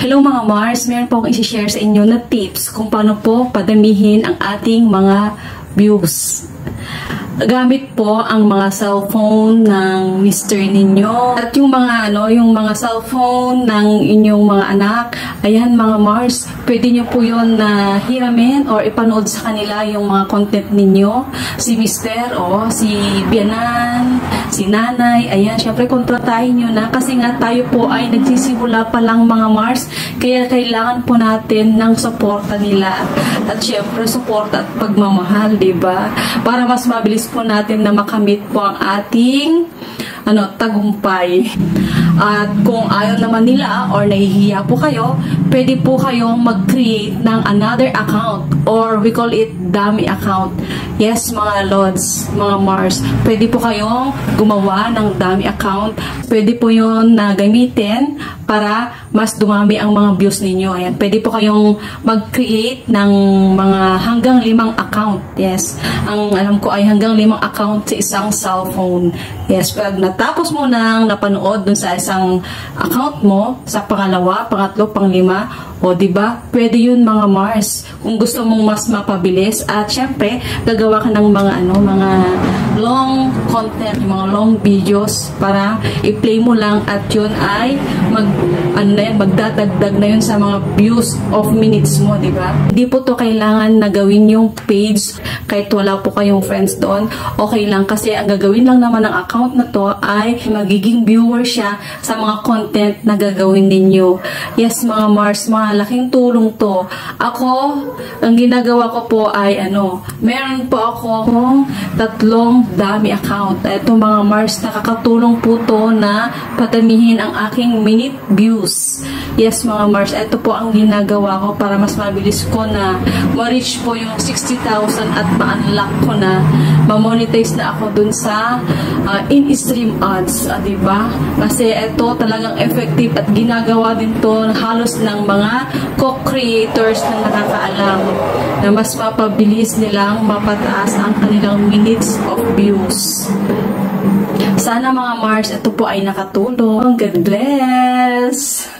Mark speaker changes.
Speaker 1: Hello mga Mars, meron po akong isi-share sa inyo na tips kung paano po padamihin ang ating mga views. Gamit po ang mga cellphone ng mister ninyo at yung mga yung mga cellphone ng inyong mga anak. Ayan mga Mars, pwede nyo po yun na hiramin or ipanood sa kanila yung mga content ninyo. Si mister o si biyanan, si nanay, ayan, syempre kontratahin nyo na kasi nga tayo po ay nagsisimula pa lang mga Mars, kaya kailangan po natin ng suporta nila at syempre suporta at pagmamahal, diba? Para mas mabilis po natin na makamit po ang ating tagumpay. At kung ayaw naman nila or nahihiya po kayo, pwede po kayong mag-create ng another account or we call it dummy account. Yes mga Lods, mga Mars, pwede po kayong gumawa ng dummy account. Pwede po yun na gamitin para mas dumami ang mga views ninyo. Ayan, pwede po kayong mag-create ng mga hanggang 5 account. Yes, ang alam ko ay hanggang 5 account sa isang cellphone. Yes, pag natapos mo nang napanood dun sa isang account mo, sa pangalawa, pangatlo, panglima, o diba, pwede yun mga Mars. Kung gusto mong mas mapabilis at syempre, gagawa ka ng mga mga long content, mga long videos para i-play mo lang at yun ay magdadagdag na yun sa mga views of minutes mo, diba? Hindi po to kailangan na gawin yung page kahit wala po kayong friends doon. Okay lang kasi ang gagawin lang naman ng account na to ay magiging viewer siya sa mga content na gagawin ninyo. Yes mga Mars, mga laking tulong to. Ako, ang ginagawa ko po ay meron po akong 3 dummy account. Ito mga Mars, nakakatulong po to na padamihin ang aking minute views. Yes mga Mars, ito po ang ginagawa ko para mas mabilis ko na ma-reach po yung 60,000 at ma-unlock ko na, ma-monetize na ako dun sa in-stream ads, diba? Kasi ito talagang effective at ginagawa din to halos ng mga co-creators na nakakaalam na mas mapabilis nilang mapataas ang kanilang minutes of views. Sana mga Mars, ito po ay nakatulong. God bless!